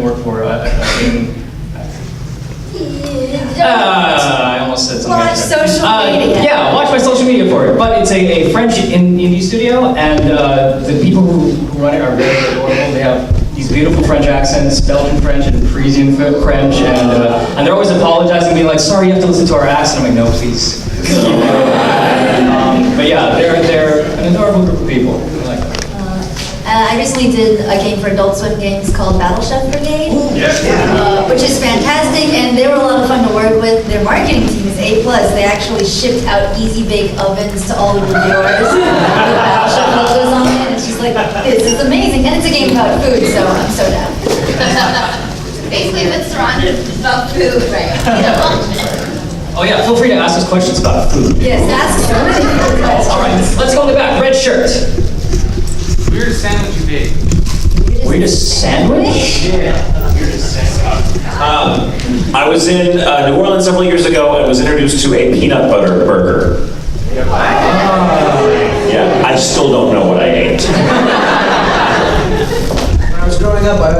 work for a gaming. I almost said something. Watch social media. Yeah, watch my social media for it. But it's a French indie studio, and the people who run it are very adorable. They have these beautiful French accents, Belgian French and Parisian French, and they're always apologizing, being like, "Sorry, you have to listen to our accent." I'm like, "No, please." But yeah, they're an adorable group of people. I like that. I recently did a game for Adult Swim Games called Battle Chef Brigade, which is fantastic, and they were a lot of fun to work with. Their marketing team is A+. They actually shipped out easy bake ovens to all the reviewers with Battle Chef logos on it. It's just like, this is amazing, and it's a game about food, so I'm so down. Basically, if it's surrounded about food, right? Oh yeah, feel free to ask us questions about food. Yes, ask so many questions. All right, let's go in the back. Red shirt. Weirdest sandwich you made? Weirdest sandwich? Yeah. Weirdest sandwich. I was in New Orleans several years ago and was introduced to a peanut butter burger. Yeah, I still don't know what I ate. When I was growing up, my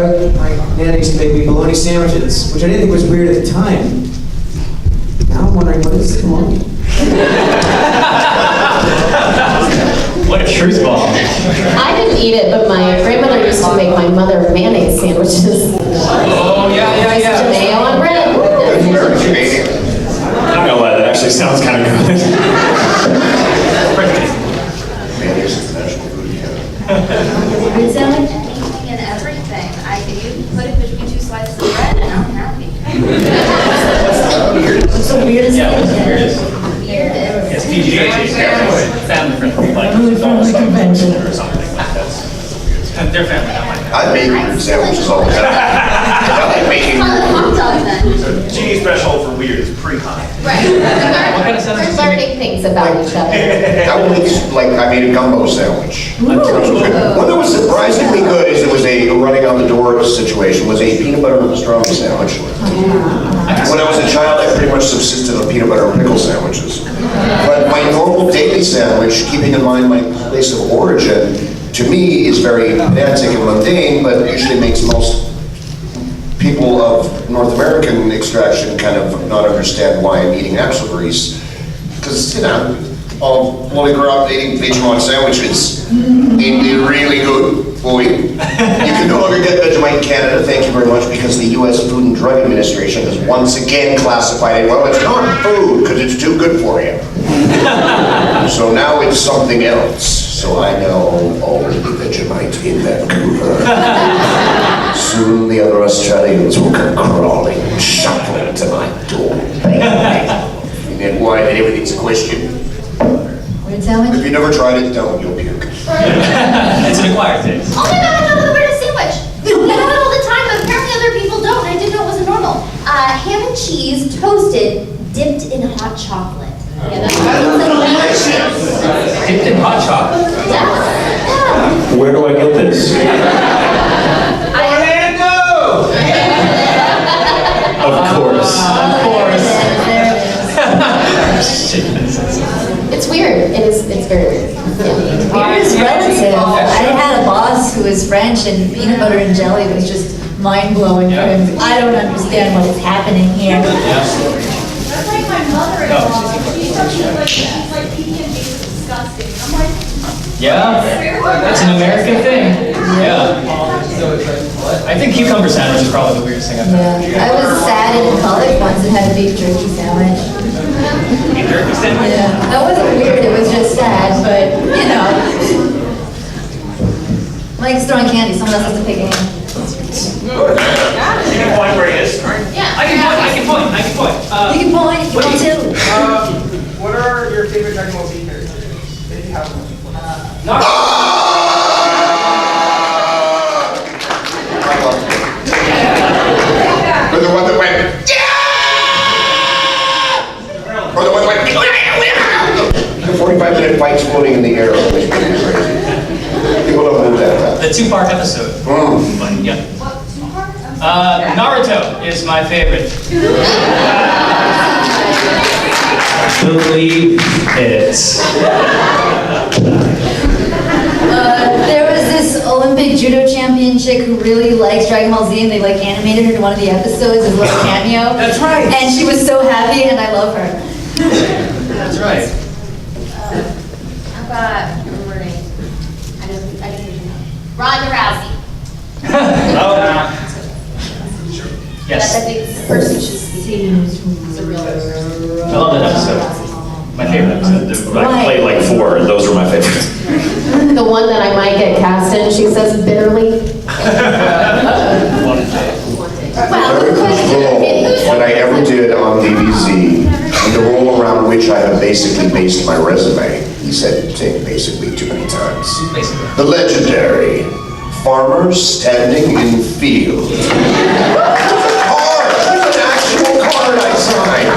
Nana used to make me bologna sandwiches, which I didn't think was weird at the time. Now I'm wondering, what is bologna? What a truth bomb. I didn't eat it, but my grandmother used to make my mother mayonnaise sandwiches. Oh, yeah. Just mayo on bread. I don't know why, that actually sounds kind of good. Good sandwich? Anything and everything. If you put it between two slices of bread, and I'm happy. What's the weirdest Yeah, what's the thing? weirdest? Weirdest. It's PGA, family friendly, like Family convention. or something like that. They're family, not mine. I make weird sandwiches all the time. I like making Call it a hot dog then. Genie special for weird is pre-con. Right. We're learning things about each other. I made a gumbo sandwich. One that was surprisingly good is it was a running out the door situation, was a peanut butter and pastrami sandwich. When I was a child, I pretty much subsisted on peanut butter and pickle sandwiches. But my normal daily sandwich, keeping in mind my place of origin, to me is very pedantic and mundane, but usually makes most people of North American extraction kind of not understand why I'm eating axle grease. Because, when I grew up eating Vegemite sandwiches, they're really good, boy. You can no longer get Vegemite in Canada, thank you very much, because the U.S. Food and Drug Administration has once again classified it, well, it's not food, because it's too good for you. So now it's something else. So I now own all the Vegemite in Vancouver. Soon the other Australians will come crawling and shuffling to my door. And then why, then everything's a question. Weird sandwich? If you never tried it, don't, you'll puke. It's an acquired taste. Oh my god, I know the weirdest sandwich. I have it all the time, but apparently other people don't. I didn't know it wasn't normal. Ham and cheese toasted, dipped in hot chocolate. Yeah, that's Dipped in hot chocolate. Yeah. Where do I get this? Orlando! Of course. It's weird. It's very weird. Yeah. Weirdest relative. I had a boss who was French, and peanut butter and jelly was just mind-blowing for him. I don't understand what is happening here. That's like my mother-in-law. She's like PB&J is disgusting. I'm like, Yeah, that's an American thing. Yeah. I think cucumber sandwich is probably the weirdest thing I've had. Yeah. I was sad in college once and had a beef jerky sandwich. Beef jerky sandwich? Yeah. That wasn't weird, it was just sad, but, Like throwing candy, someone else has to pick a hand. You can point where it is. Yeah. I can point. You can point if you want to. What are your favorite Dragon Ball Z characters? If you have one. Or the one that went, yeah! Or the one that went, the 45-minute fight floating in the air always makes me crazy. People don't move that fast. The two-part episode. But, yeah. Naruto is my favorite. Believe it. There was this Olympic judo champion chick who really likes Dragon Ball Z, and they like animated her in one of the episodes as a little cameo. That's right. And she was so happy, and I love her. That's right. How about, her name? I just know. Ronda Rousey. Yes. That's a big person should see. It's a real person. I love that episode. My favorite episode. I played like 4, and those were my favorites. The one that I might get cast in, she says bitterly. Well, Very good first question. role that I ever did on DBZ, and the role around which I have basically based my resume. He said basically too many times. Basically. The legendary farmer standing in field. There's an actual card I signed.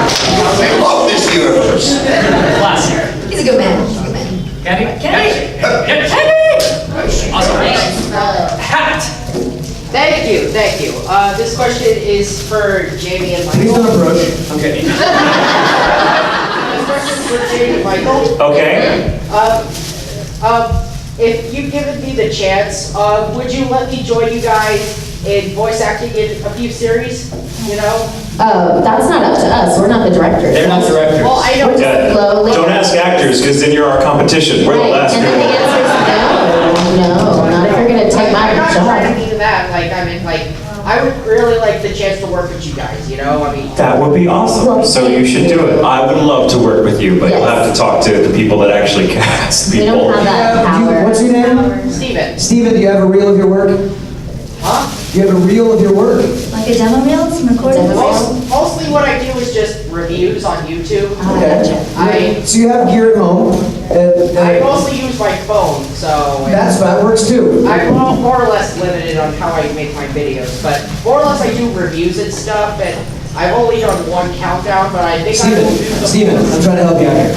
I love this universe. Classic. He's a good man. He's a good man. Candy? Candy! Awesome. Hat. Thank you. This question is for Jamie and Please Michael. don't approach. I'm kidding. This question is for Jamie and Michael. Okay. If you've given me the chance, would you let me join you guys in voice acting in a few series? You know? Oh, that's not up to us. We're not the directors. They're not directors. Well, I know. Yeah. Slowly. Don't ask actors, because then you're our competition. We're the Right, last and then the people. answer is no, not if you're gonna take my I'm not trying to job. mean that. Like, I mean, like, I would really like the chance to work with you guys. You know? I mean. That would be awesome. So you should do it. I would love to work with you, but you'll have to talk to the people that actually cast We people. don't have that power. What's your name? Steven. Steven, do you have a reel of your work? Huh? Do you have a reel of your work? Like a demo reel, some recordings? Mostly what I do is just reviews on YouTube. So you have gear at home. I mostly use my phone, so. That works too. I'm more or less limited on how I make my videos, but more or less I do reviews and stuff, and I've only done one countdown, but I think I will do the. Steven, I'm trying to help you out here.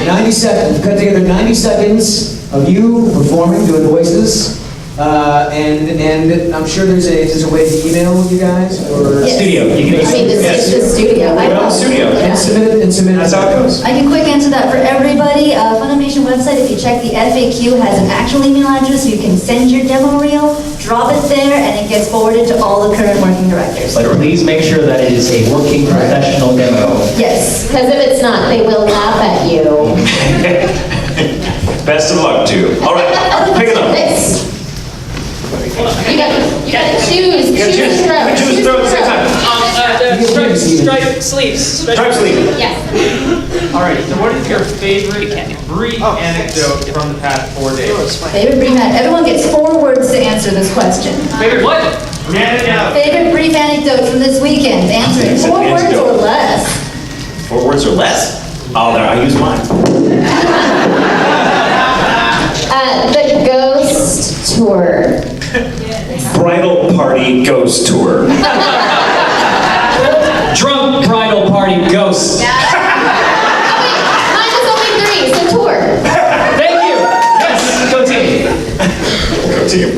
90 seconds, cut together 90 seconds of you performing, doing voices. And I'm sure there's a way to email you guys or Yes. Studio. You can I mean, this is the studio. Put it on the studio. and submit it. That's how it goes. I can quick answer that for everybody. Funimation website, if you check the FAQ, has an actual email address, so you can send your demo reel, drop it there, and it gets forwarded to all the current working directors. But please make sure that it is a working professional demo. Yes. Because if it's not, they will laugh at you. Best of luck to you. All right, pick it up. This. You gotta choose. Choose throw. Choose throw at the same time. Stripe sleeves. Stripe sleeve. Yes. All right, so what is your favorite brief anecdote from the past 4 days? Favorite brief anecdote. Everyone gets 4 words to answer this question. Favorite what? Anecdote. Favorite brief anecdote from this weekend. Answer it. 4 words or less. 4 words or less? Oh, there, I use mine. The ghost tour. Bridal party ghost tour. Drunk bridal party ghost. Mine was only 3, so tour. Thank you. Yes, go team. Go team.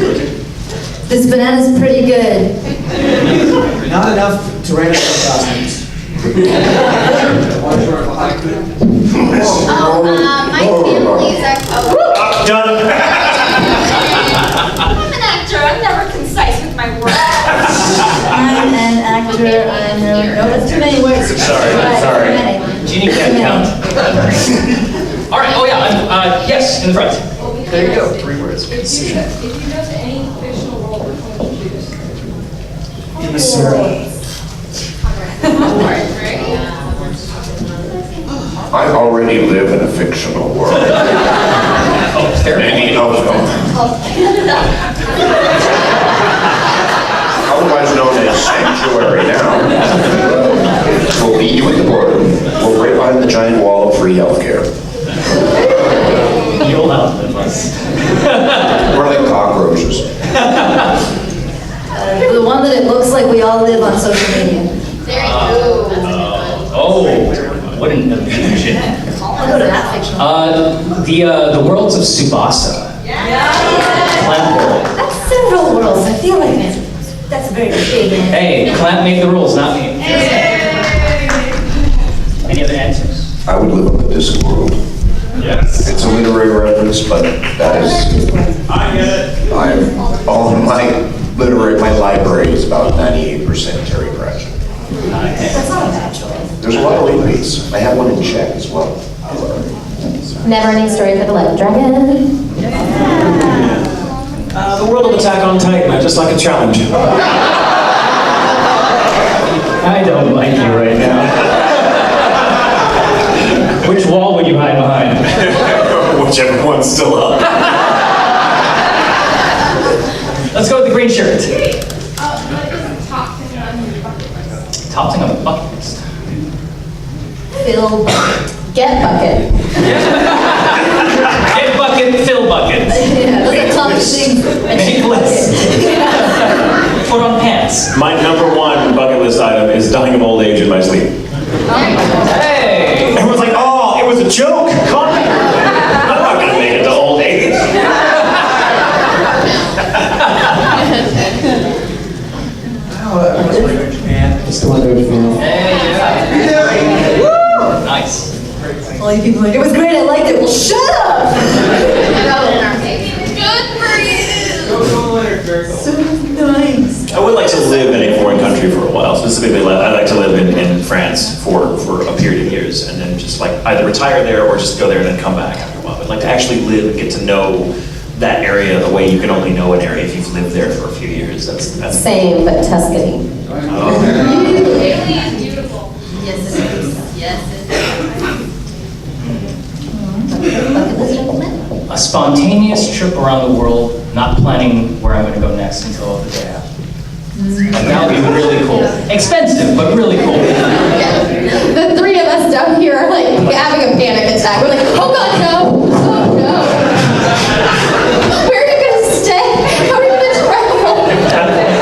This banana's pretty good. Not enough Tyrannosaurus costumes. My family is actually. Done. I'm an actor. I'm never concise with my words. I'm an actor. I'm no, that's too many words. Sorry, Right, sorry. too many. Jeannie can't count. All right. Oh yeah. Yes, in the front. There you go, 3 words. If you go to any fictional world, which one would you choose? In the circle. I already live in a fictional world. Many of them. Otherwise known as Sanctuary now. We'll meet you at the border. We're right behind the giant wall of free healthcare. You'll outlive us. We're like cockroaches. The one that it looks like we all live on social media. There you go. Oh, what an illusion. I'll go to that fictional. The worlds of Tsubasa. Clamp world. That's several worlds. I feel like that's a very big one. Hey, Clamp made the rules, not me. Any other answers? I would live on the disc world. Yes. It's a literary reference, but that is I get it. All of my library is about 98% Terry Pratchett. That's not a bad choice. There's a lot of repeats. I have one in Czech as well. Never-ending story for the Light Dragon. The World of Attack on Titan. I just like a challenge. I don't like you right now. Which wall would you hide behind? Whichever one's still up. Let's go with the green shirt. What is the top thing on your bucket list? Top thing on the bucket list. Fill. Get bucket. Get bucket, fill bucket. Yeah, those are top things. Make lists. Put on pants. My number one bucket list item is dying of old age in my sleep. Hey! Everyone's like, oh, it was a joke. Calm down. I'm not gonna make it to old age. Just the one to Japan. Hey, yeah. Nice. All you people are like, it was great, I liked it. Well, shut up! Good for you. Go later, Jerry. So nice. I would like to live in a foreign country for a while. Specifically, I'd like to live in France for a period of years, and then just like either retire there or just go there and then come back after a while. I'd like to actually live and get to know that area the way you can only know an area if you've lived there for a few years. That's Same, but Tuscany. Italy is beautiful. Yes, it is. Yes, it Bucket list gentlemen. A spontaneous trip around the world, not planning where I'm going to go next until the day after. Like, that would be really cool. Expensive, but really cool. The three of us down here are like having a panic attack. We're like, oh God, no! Oh no! Where are you gonna stay? How are you gonna travel?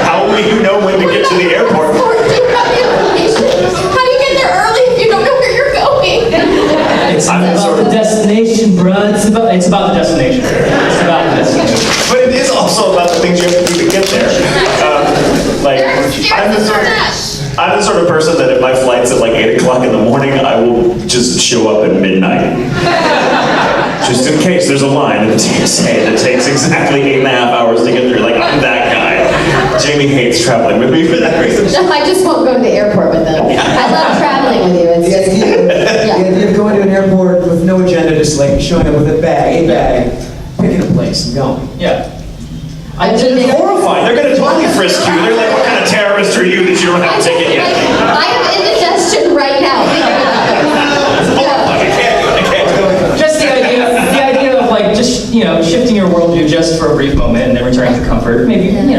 how will you know when to get to the airport? Do you have the information? How do you get there early if you don't know where you're going? It's I'm about sort of- the destination, bro. It's about the destination. It's about the destination. But it is also about the things you have to do to get there. Like, I'm the sort of person that if my flight's at like 8 o'clock in the morning, I will just show up at midnight. Just in case there's a line at the TSA that takes exactly 8.5 hours to get there. Like, I'm that guy. Jamie hates traveling with me for that reason. I just won't go to the airport with them. I love traveling with you. It's The just, idea of going to an airport with no agenda, just like showing up with a bag, picking a place and going. Yeah. They're horrified. They're gonna totally frisk you. They're like, what kind of terrorist are you that you don't have a ticket yet? I have indigestion right now. I can't do it. Just the idea of like just shifting your worldview just for a brief moment and then returning to comfort. Maybe something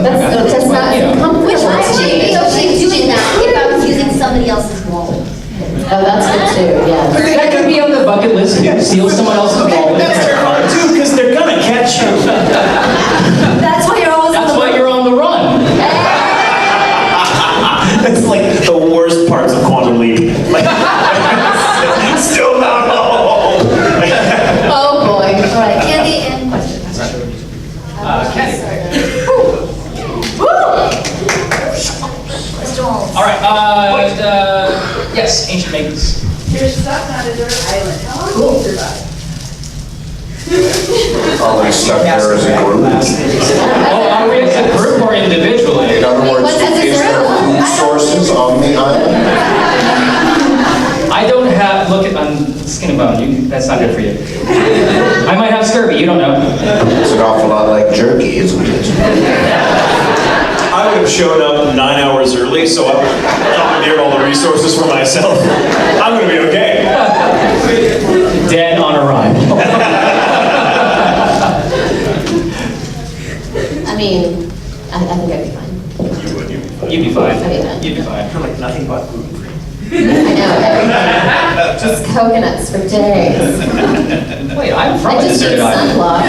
like that. That's not But, Which I would be okay doing that if I was using somebody else's wallet. Oh, that's good too, yeah. That could be on the bucket list too. Steal someone else's wallet. That's terrible too, because they're gonna catch you. That's why you're always That's on the why you're on the run. It's like the worst parts of Quantum Leap. Like, still not home. Oh boy. All right, Candy and questions. Kenny. Mr. Holmes. All right. Yes, ancient maidens. You're stuck on a desert island. How long Cool. will you survive? Are we stuck there as a group? Oh, are we as a group or individually? In other words, What's as a is there group? food sources on the island? I don't have. Look at skin and bone. That's not good for you. I might have scurvy. You don't know. It's an awful lot like jerky, isn't it? I would have shown up 9 hours early, so I would have commandeered all the resources for myself. I'm gonna be okay. Dead on arrival. I mean, I think I'd be fine. You'd be fine. I'd be fine. You'd be fine. You're like nothing but gluten free. I know. Just coconuts for days. Wait, I'm from I a just deserted need island. sunblock.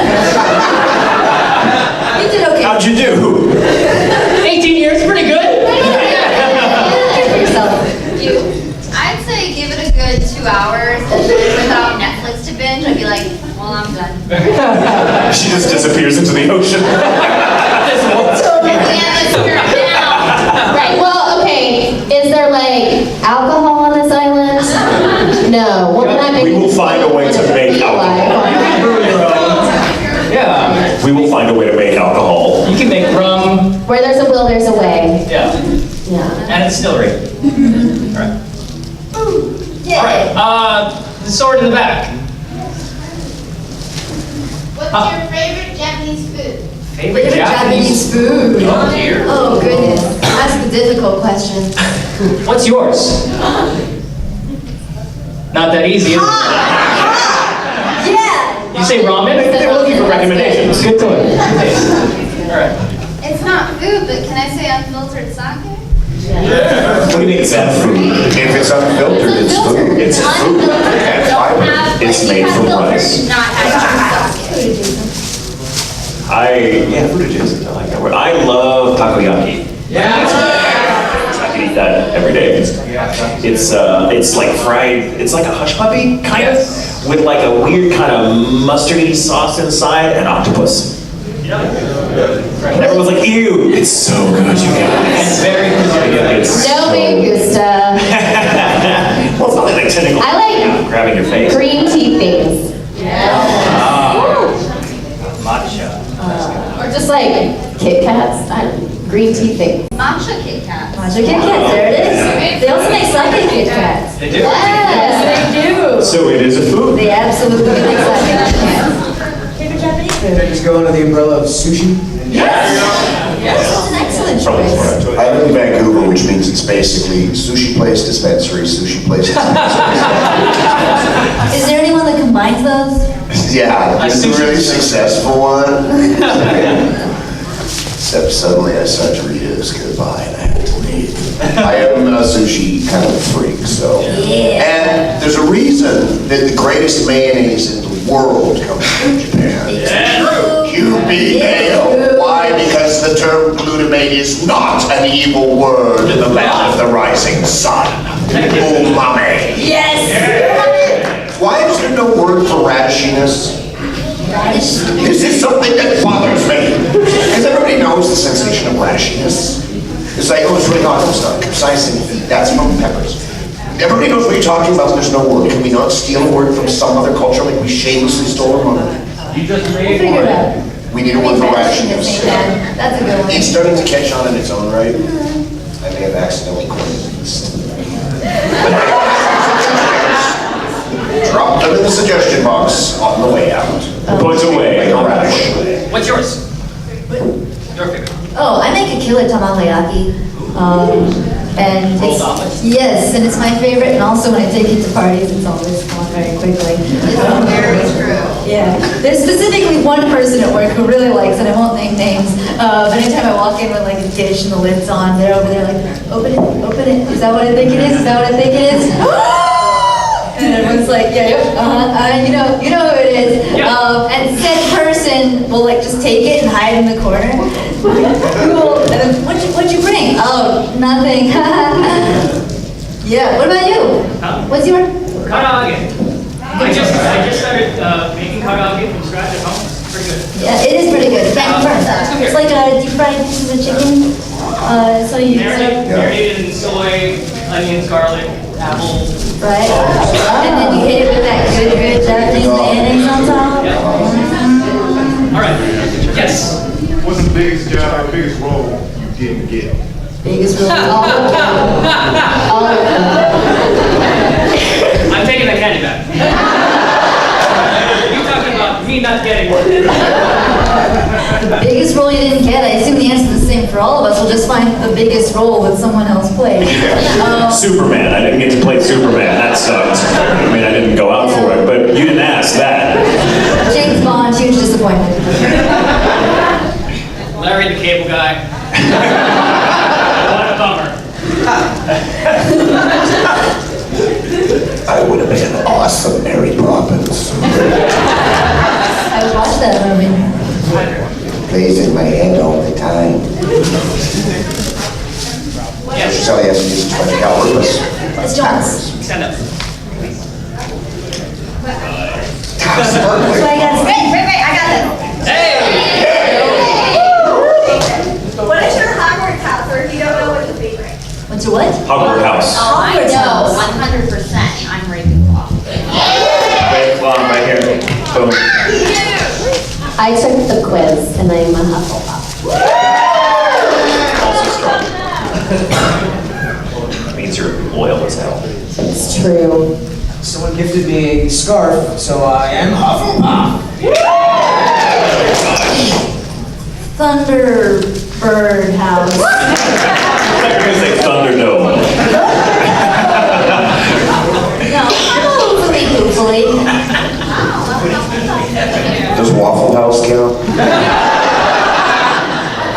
You did okay. How'd you do? 18 years, pretty good. Good for yourself. I'd say give it a good 2 hours without Netflix to binge. I'd be like, well, I'm done. She just disappears into the ocean. Right, well, okay, is there like alcohol on this island? No. Well, then I We will find a way to make alcohol. Yeah. will, there's a way. Yeah. Yeah. And a distillery. All right. Yeah. The sword in the back. What's your favorite Japanese food? Favorite Japanese food. Oh dear. Oh goodness, that's the difficult question. What's yours? Not that easy, is it? Yeah. You say ramen? They were looking for recommendations. Good to it. All right. It's not food, but can I say unfiltered sake? What do you mean it's not food? If it's unfiltered, it's food. It's food. And fiber. It's made from rice. Not actual sake. Yeah, food adjacent, I like that word. I love takoyaki. Yeah. I can eat that every day. It's like fried, it's like a hush puppy, kind of, with like a weird kind of mustardy sauce inside and octopus. And everyone's like, ew, it's so good, you guys. It's very good. It's No me gusta. well, it's not like tentacle. I like grabbing your face. green tea things. Matcha. Or just like Kit Kats. Green tea things. Matcha Kit Kat. Matcha Kit Kats, there it is. They also make sake Kit Kats. They do. Yes, they do. So it is a food. They absolutely make sake Kit Kats. Favorite Japanese food? They just go under the umbrella of sushi. That's an excellent choice. I live in Vancouver, which means it's basically sushi place dispensary, sushi place dispensary. Is there anyone that combines those? Yeah, it's a really successful one. Except suddenly I start to reduce goodbye and I have to leave. I am a sushi kind of freak, so. And there's a reason that the greatest mayonnaise in the world comes from Japan. QB mayo. Why? Because the term glutamate is not an evil word in the land of the rising sun. Umami. Yes! Why is there no word for radishiness? This is something that bothers me. Because everybody knows the sensation of radishiness. It's like, oh, it's really hot. It's not capsaicin. That's from peppers. Everybody knows what you're talking about. There's no word. Can we not steal a word from some other culture like we shamelessly stole from them? You just We'll made figure it one. out. We need a word for radishiness. That's a good one. It's starting to catch on in its own right. I may have accidentally coined this. Drop them in the suggestion box on the way out. Points away. Like a radish. What's yours? Your favorite. Oh, I make a killer tamagoyaki. And Rolled it's, omelets? yes, and it's my favorite, and also when I take it to parties, it's always gone very quickly. Very true. Yeah, there's specifically one person at work who really likes it, I won't name names, but anytime I walk in with like a dish and the lid's on, they're over there like, open it, is that what I think it is, is that what I think it is? And everyone's like, yeah, you know who it is. And said person will like just take it and hide in the corner. Cool. And then, what'd you bring? Oh, nothing. Yeah, what about you? What's your? Karaage. I just started making karaage from scratch at home. It's pretty good. Yeah, it is pretty good. Can't burn. It's like a deep fried piece of chicken. So you Marinated in soy, onions, garlic, apple. right? And then you hit it with that good Japanese mayonnaise on top. All right. Yes. What's the biggest job, biggest role you didn't get? Biggest rule. All of them. I'm taking that candy back. You talking about me not getting one? The biggest role you didn't get, I assume the answer is the same for all of us. We'll just find the biggest role that someone else played. Superman. I didn't get to play Superman. That sucked. I mean, I didn't go out for it, but you didn't ask that. James Bond, huge disappointment. Larry the Cable Guy. What a bummer. I would have been awesome, Mary Poppins. I would watch that movie. Plays in my head all the time. Yes. So yes, it's 20 calories. It's Jones. Stand up. So I got Wait, I got this. Hey! What is your Hogwarts house, or if you don't know, what's your favorite? What's your what? Hogwarts House. Oh, I Hogwarts know, house. 100%. I'm Ravenclaw. Ravenclaw right here. Boom. I took the quiz and I'm a Hufflepuff. true. Someone gifted me a scarf, so I am Hufflepuff. Thunderbird House. I thought you were gonna say Thunderdome. No, hopefully. Does Waffle House count?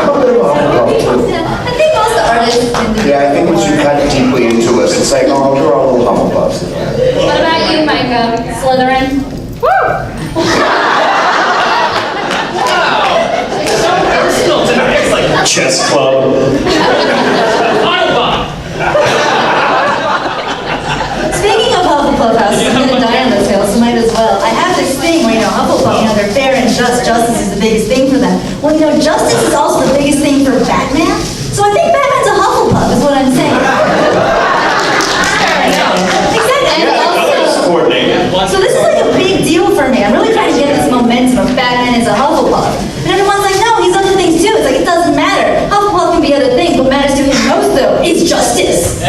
I'm a bit of a Hufflepuff too. I think most artists can do Yeah, I think once you cut deeply into us, it's like, oh, we're all little Hufflepuffs. What about you, Micah? Slytherin? It's like chess club. Speaking of Hufflepuff House, I'm gonna die on this hill, so might as well. I have this thing where, Hufflepuff, they're fair and just. Justice is the biggest thing for them. Well, justice is also the biggest thing for Batman. So I think Batman's a Hufflepuff, is what I'm saying. Exactly. Yeah, the colors coordinated. So this is like a big deal for me. I'm really trying to get this momentum of Batman is a Hufflepuff. And everyone's like, no, he's other things too. It's like, it doesn't matter. Hufflepuff can be other things. What matters to him most, though, is justice.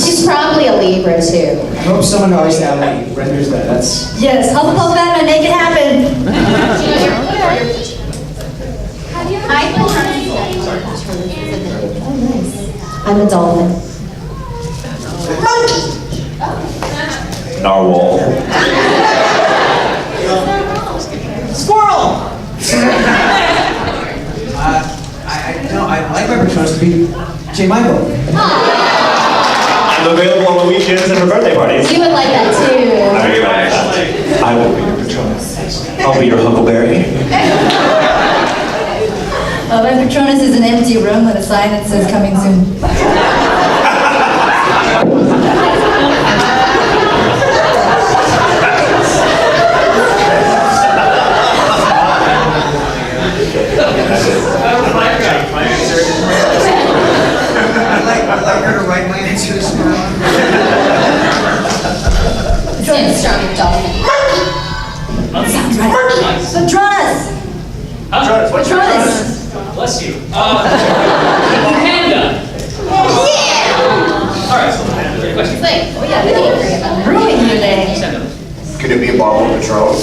She's probably a Libra too. I hope someone always renders that. That's. Yes, Hufflepuff Batman, make it happen. I'm a dolphin. Narwhal. Squirrel! I like my Patronus to be J. Michael. I'm available on the weekends and for birthday parties. You would like that too. I will be your Patronus. I'll be your Huckleberry. My Patronus is an empty room with a sign that says coming soon. I like her to write my answers. Stand strong, dolphin. Sounds right. Patronus! Patronus! Bless you. Panda. Yeah! All right, so great question. Oh yeah, we didn't agree about that. Ruining your day. Could it be a bottle of Patron?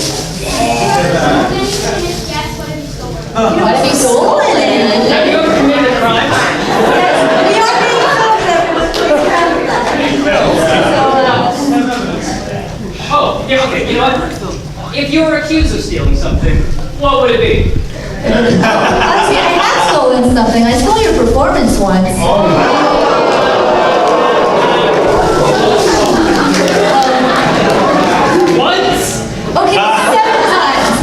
What if he stole it? Have you ever committed a crime? We are being Oh, yeah, okay, you know what? If you were accused of stealing something, what would it be? Actually, I have stolen something. I stole your performance once. Once? Okay, 7 times.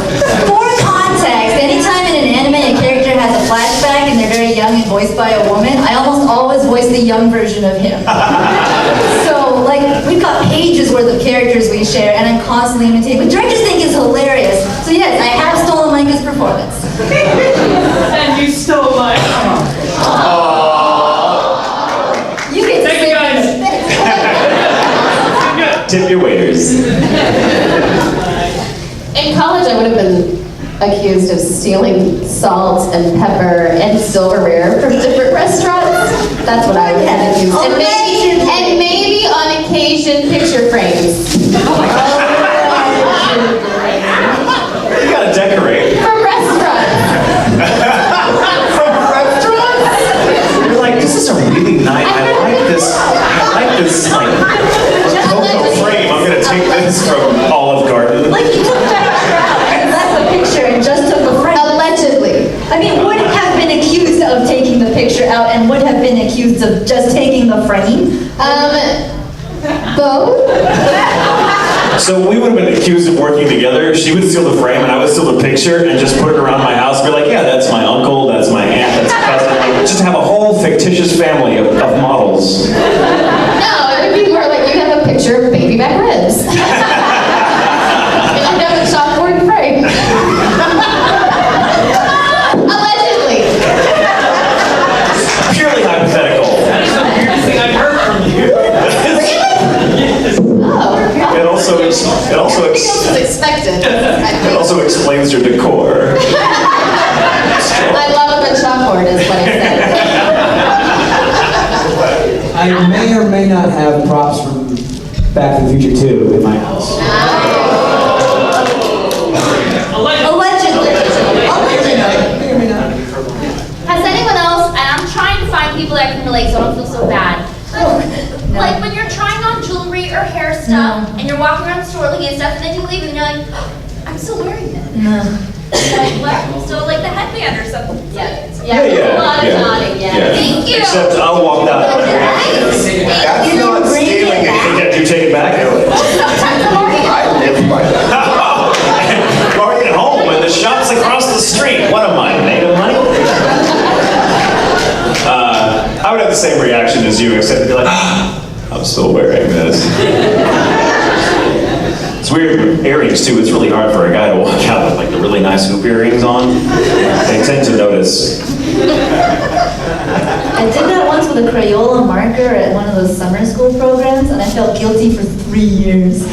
For context, anytime in an anime a character has a flashback and they're very young and voiced by a woman, I almost always voice the young version of him. So, we've got pages worth of characters we share, and I'm constantly imitating. But directors think it's hilarious. So yes, I have stolen Micah's performance. And you stole mine. You get to Thank you, guys. Tip your waiters. In college, I would have been accused of stealing salt and pepper and silverware from different restaurants. That's what I would have been accused. And maybe on occasion, picture frames. You gotta decorate. From restaurants. From restaurants? You're like, this is a really nice, I like this, Coco frame. I'm gonna take this from Olive Garden. Like you took that out and left the picture and just took the frame. Allegedly. I mean, would have been accused of taking the picture out and would have been accused of just taking the frame. Both? So we would have been accused of working together. She would steal the frame and I would steal the picture and just put it around my house and be like, yeah, that's my uncle, that's my aunt, that's my cousin. Like, just have a whole fictitious family of models. No, it would be more like you have a picture of baby back ribs. And I'd have a chalkboard frame. Allegedly. Purely hypothetical. That is the weirdest thing I've heard from you. It also explains your decor. I love a good chalkboard is what I said. I may or may may not have props from Back to the Future 2 in my house. Allegedly. Has anyone else, and I'm trying to find people that can relate so I don't feel so bad. Like when you're trying on jewelry or hair stuff, and you're walking around the store looking at stuff, and then you leave and you're like, I'm still wearing this. No. Like what? So like the headband or something. Yeah. Yeah, A lot of nodding, yeah. Thank you. Except I'll walk out. That's not stealing it. Yeah, do you take it back? I live by that. Parking at home and the shop's across the street. What am I, made of money? I would have the same reaction as you, except to be like, I'm still wearing this. It's weird with earrings too. It's really hard for a guy to walk out with like the really nice hoop earrings on. They tend to notice. I did that once with a Crayola marker at one of those summer school programs, and I felt guilty for 3 years.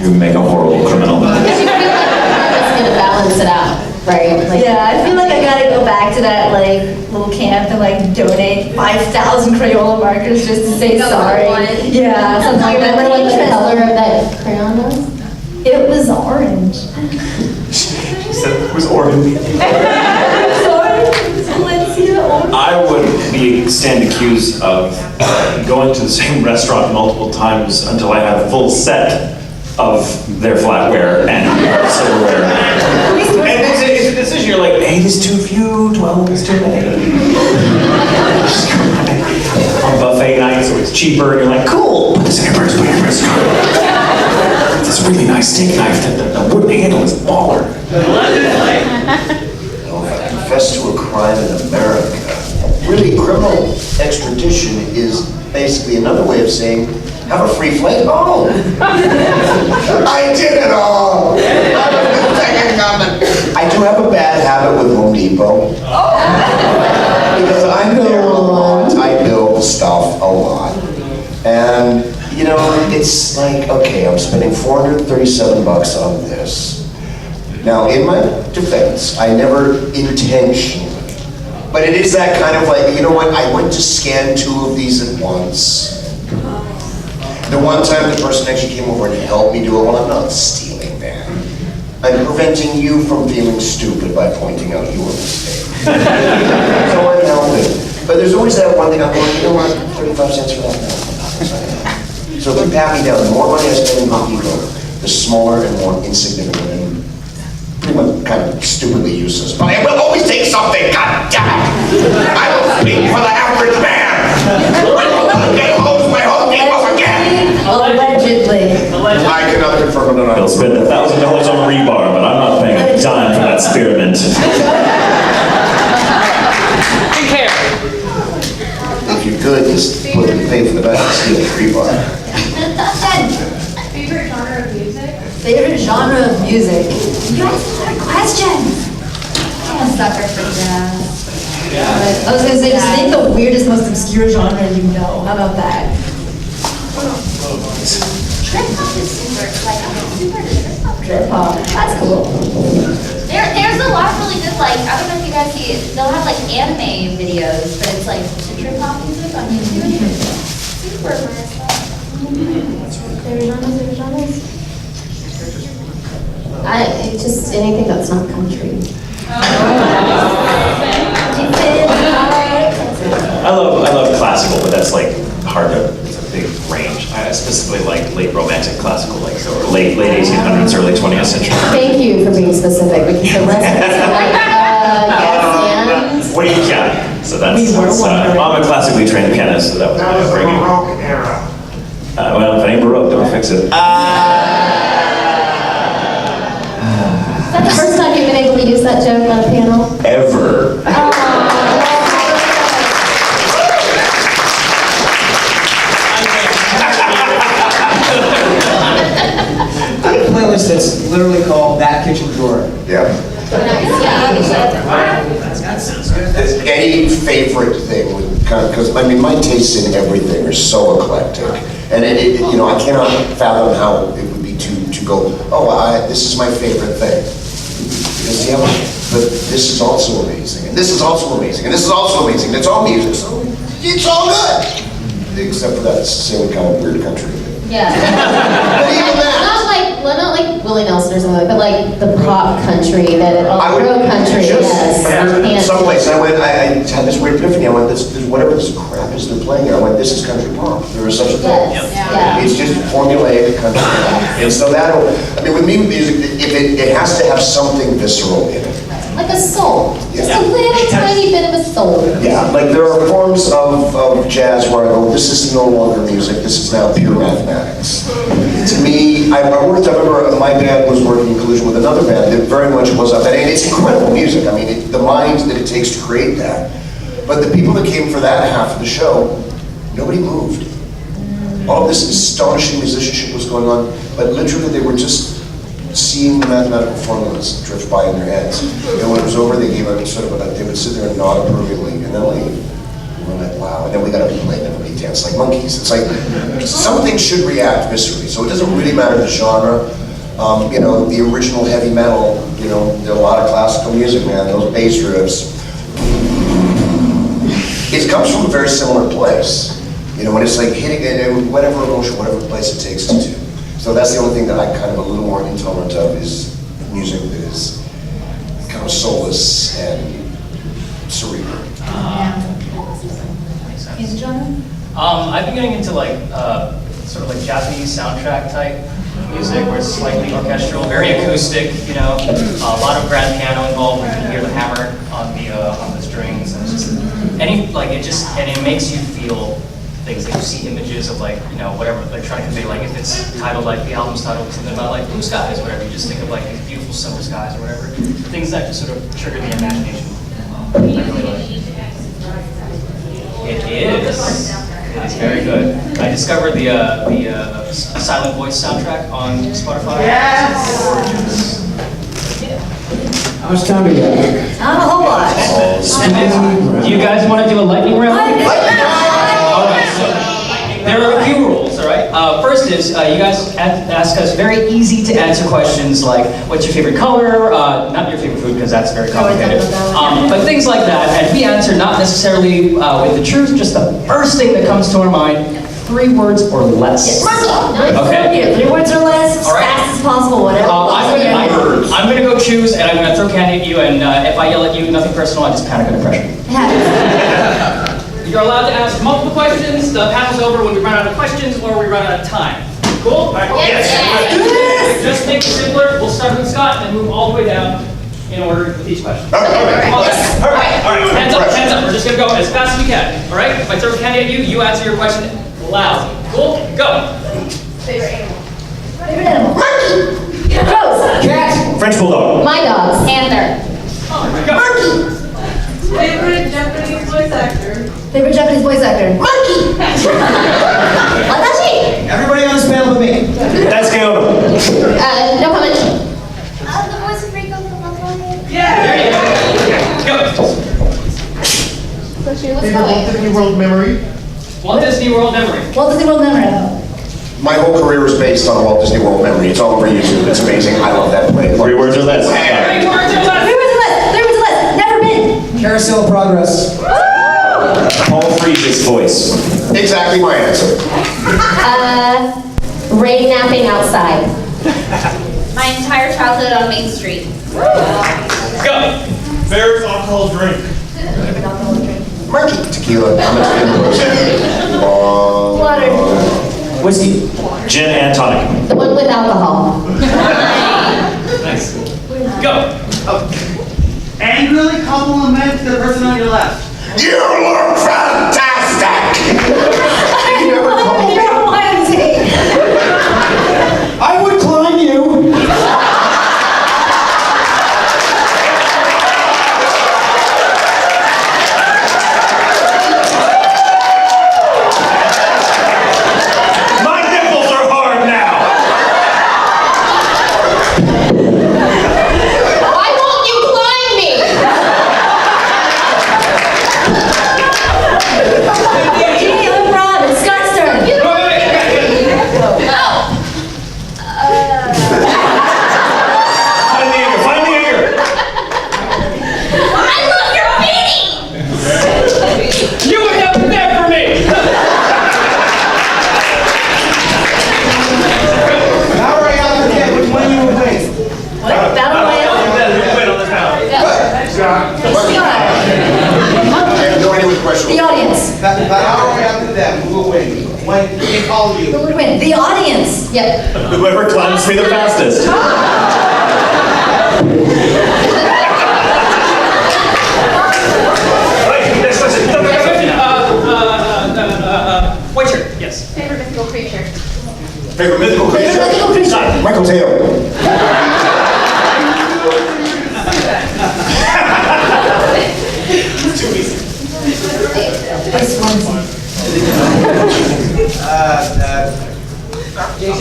You make a horrible criminal. Because you feel like it's gonna balance it out, right? Like, Yeah, I feel like I gotta go back to that like little camp and like donate 5,000 Crayola markers just to say sorry. Yeah, something like that. remember what the Like, color of that crayon was? it was orange. She said it was orange. It was orange. It was Valencia orange. I would stand accused of going to the same restaurant multiple times until I had a full set of their flatware and silverware. And it's a decision, you're like, 8 is too few, 12 is too many. On buffet night, so it's cheaper, and you're like, cool, put this in your purse, put it in your purse. This really nice steak knife that the wooden handle is baller. If I confess to a crime in America, really criminal extradition is basically another way of saying, have a free flight home. I did it all. I do have a bad habit with Home Depot. Because I'm there a lot. I build stuff a lot. And, you know, it's like, okay, I'm spending $437 on this. Now, in my defense, I never intentionally, but it is that kind of like, you know what, I went to scan 2 of these at once. The one time the person actually came over and helped me do it, well, I'm not stealing that. I'm preventing you from feeling stupid by pointing out your mistake. So I'm helping. But there's always that one thing I'm going, you know what, 35 cents for that? No. So if you pat me down, the more money I spend in Home Depot, the smaller and more insignificant and pretty much kind of stupidly useless. But I will always take something, god damn it! I will speak for the average man! I will not get home to my Home Depot again! Allegedly. I cannot confirm it or They'll not. spend $1,000 on rebar, but I'm not paying a dime for that spearmint. Big hair. If you could, just pay for the back and steal the rebar. Favorite genre of music? Favorite genre of music? You guys have a question. I'm a sucker for jazz. I was gonna say, just name the weirdest, most obscure genre you know. How about that? Trip hop is super, like, I'm super into trip hop. Trip hop. That's cool. There's a lot of really good, like, I don't know if you guys see it, they'll have like anime videos, but it's like the trip hop music on YouTube. Super nice stuff. Favorite genres? Just anything that's not country. I love classical, but that's like hard to, it's a big range. I specifically like late romantic classical, like so late 1800s, early 20th century. Thank you for being specific, because the rest of it's like, yes, What do you count? So that's, I'm a classically trained pianist, so that was my upbringing. Baroque era. Well, if it ain't Baroque, don't fix it. Is that the first time you've been able to use that joke on a panel? Ever. I have a playlist that's literally called That Kitchen Drawer. Yeah. Any favorite thing would kind of, because I mean, my tastes in everything are so eclectic, and you know, I cannot fathom how it would be to go, oh, this is my favorite thing. Because yeah, but this is also amazing, and this is also amazing, and this is also amazing, and it's all music, so it's all good. except for that same kind of weird country. Yeah. But even that. Not like Willie Nelson or something, but like the pop country, road country, yes. Someplace, I had this weird epiphany. I went, whatever this crap is they're playing here, I went, this is country pop. There is such a thing. Yes. Yeah. It's just formulaic country pop. And so with me, music, it has to have something visceral in it. Like a soul. Just a little tiny bit of a soul. Yeah, like there are forms of jazz where I go, this is no longer music, this is now pure mathematics. To me, I remember my band was working in collusion with another band that very much was up, and it's incredible music. I mean, the mind that it takes to create that. But the people that came for that half of the show, nobody moved. All of this astonishing musicianship was going on, but literally they were just seeing the mathematical formulas drift by in their heads. And when it was over, they gave a sort of they would sit there and nod approvingly, and then leave. We're like, wow. And then we got up and played, and everybody danced like monkeys. It's like, something should react viscerally. So it doesn't really matter the genre. The original heavy metal, there are a lot of classical music, man, those bass riffs. It comes from a very similar place. When it's like hitting it, whatever emotion, whatever place it takes to do. So that's the only thing that I'm kind of a little more intolerant of is music that is kind of soulless and cerebral. Is genre? I've been getting into sort of like Japanese soundtrack type music where it's slightly orchestral, very acoustic, a lot of grand piano involved. You can hear the hammer on the strings, and it's just and it makes you feel things. Like you see images of whatever they're trying to convey. Like if it's titled the album's titled something about blue skies, whatever. You just think of these beautiful summer skies or whatever. Things that just sort of trigger the imagination. I really like. It is. It is very good. I discovered the Silent Voice soundtrack on Spotify. Yes. Gorgeous. How much time do we have? Not a whole lot. And then, do you guys want to do a lightning round? All right, so there are a few rules, all right? First is, you guys ask us very easy to answer questions like, what's your favorite color? Not your favorite food, because that's very complicated. But things like that, and we answer not necessarily with the truth, just the first thing that comes to our mind, 3 words or less. Okay? 3 words or less, as fast as possible, whatever. I'm gonna go choose, and I'm gonna throw candy at you, and if I yell at you, nothing personal, I just panic under pressure. You're allowed to ask multiple questions. The panel's over when we run out of questions or we run out of time. Cool? All right. Yes. Just make it simpler. We'll start with Scott and move all the way down in order with each question. All right. All right. Hands up. We're just gonna go as fast as we can. All right? If I throw candy at you, you answer your question loud. Cool? Go. Favorite animal. Monkey. Rose. Cat. French bulldog. My dogs. Panther. Go. Monkey. Favorite Japanese voice actor? Favorite Japanese voice actor. Monkey. Watashi. Everybody on this panel with me. That's Keono. No comment. The voice of Rico from Love Lion. Go. Let's Favorite go. Walt Disney World memory? Walt Disney World memory. Walt Disney World memory. My whole career is based on Walt Disney World memory. It's all over YouTube. It's amazing. I love that play. 3 words or less. 3 words or less. 3 words or less. 3 words or less. Never been. Carousel of Progress. Paul Friedrich's voice. Exactly my answer. Ray napping outside. My entire childhood on Main Street. Go. Favorite alcohol drink? Marky. Tequila. I'm a tequila. Long. Water. Whiskey. Gin and tonic. The one with alcohol. Nice. Go. Angrily compliment the person on your left. You look fantastic! You never told me. I would climb you. My nipples are hard now. Why won't you climb me? All the way up to them, who will win? When they call you. Who would win? The audience. Yep. Whoever climbs me the fastest. White shirt, yes. Favorite mythical creature. Favorite mythical creature? Favorite mythical creature. Michael Taylor. Too easy. This one's.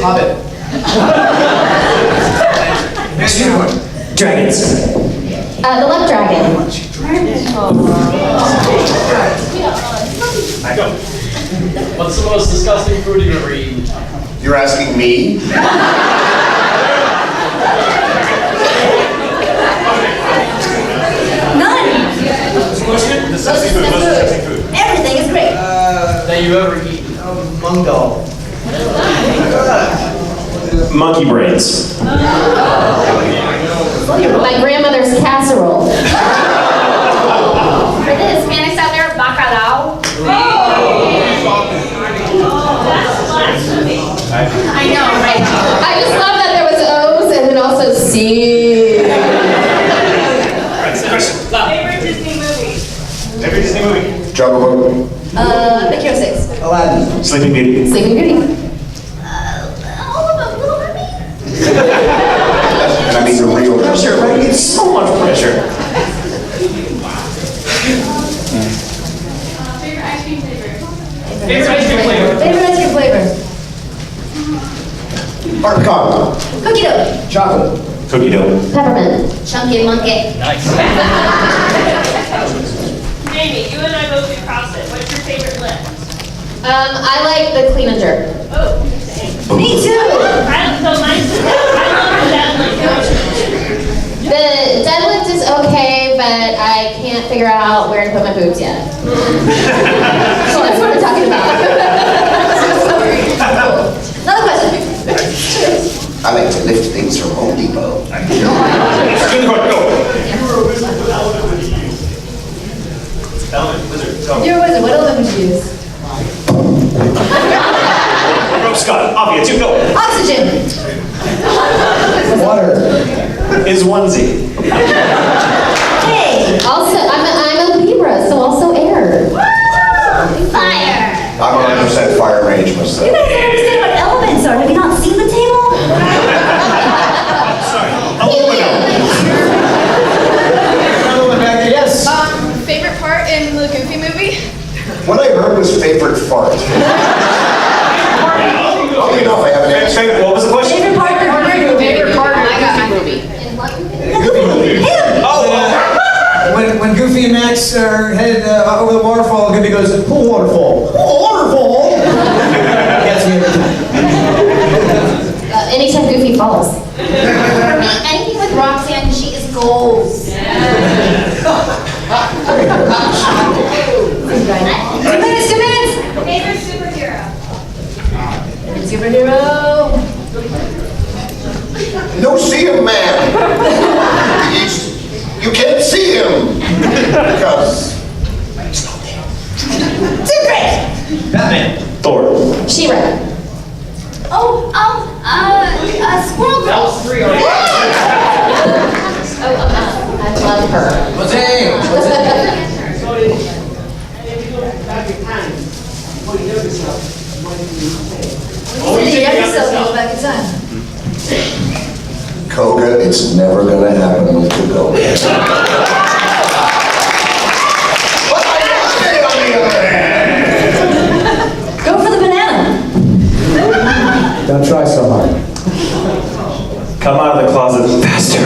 Hobbit. Dragons. The love dragon. What's the most disgusting food you've ever eaten? You're asking me? None. Disgusting food. Most disgusting food. Everything is great. That you've ever eaten? Mungo. Monkey brains. My grandmother's casserole. For the Hispanics out there, bacalao. I know, right? I just love that there was O's and then also C. Favorite Disney movie? Every Disney movie. Jungle Book. Big Hero 6. Aladdin. Sleeping Beauty. Sleeping Beauty. All of them, Little Mermaid. And I mean the real. Pressure, right? It's so much pressure. Favorite ice cream flavor? Favorite ice cream flavor? Favorite ice cream flavor? Art Con. Cookie dough. Chocolate. Cookie dough. Peppermint. Chunky monkey. Nice. Jamie, you and I both do CrossFit. What's your favorite lift? I like the clean and jerk. Oh, Me too. so mine's I love that. The deadlift is okay, but I can't figure out where to put my boobs yet. So that's what I'm talking about. Another question. I like to lift things from Home Depot. Skin court, go. You're a wizard. What element would you use? Rope Scott, obvious, you go. Oxygen. Water. Is onesie. Hey. Also, I'm a Libra, so also air. Fire. I'm 100% fire range You myself. guys don't understand what elements are. Have you not seen the table? Yes. Favorite part in the Goofy movie? What I heard was favorite fart. Oh, you know, I have an answer. What was the question? Favorite part of the movie? Favorite part of the movie. When Goofy and Max are headed over the waterfall, Goofy goes, "Pool waterfall." Waterfall. Gets me every time. Anytime Goofy falls. For me, anything with Roxanne, she is gold. 2 minutes, 2 minutes. Favorite superhero? Favorite superhero. No see him, man. You can't see him. Because Secret. Batman. Thor. She-Ra. Squirrel Girl. I love her. What's it? The youngest goes back in time. Koga, it's never gonna happen with Koga. But I say on the other hand. Go for the banana. Don't try so hard. Come out of the closet faster.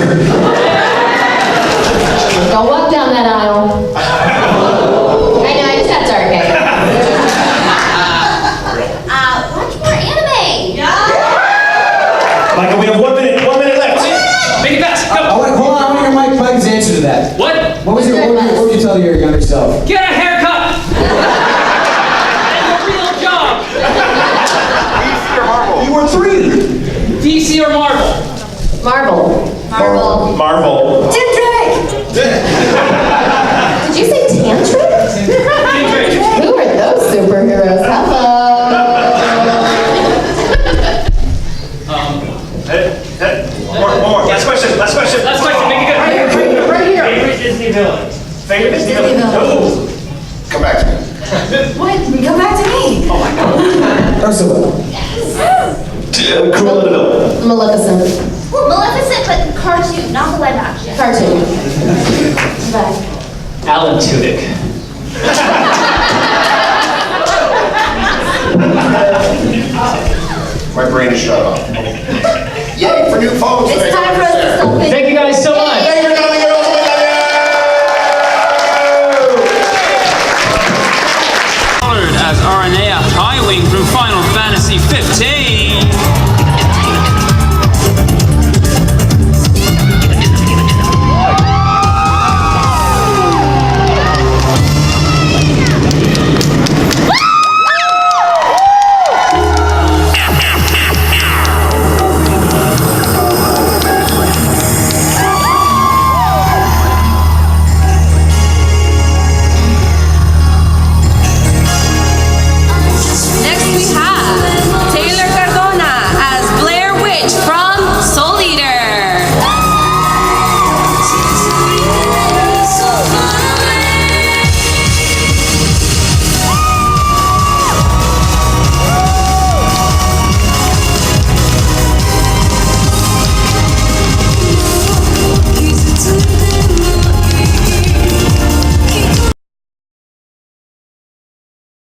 Don't walk down that aisle. I know, I just got dark hair. Watch more anime. Michael, we have 1 minute left. Make it fast, go. Hold on, I want to hear Mike's answer to that. What? What would you tell your younger self? Get a haircut! That's a real job! You were 3. DC or Marvel? Marvel. Marvel. Tim Drake. Did you say tantric? Who are those Ursula. Cruella de Vil. Maleficent. Maleficent, but cartoon, not the live action. Cartoon. Bye. Alan Tudyk. My brain is shut off. Yay for new phones. It's time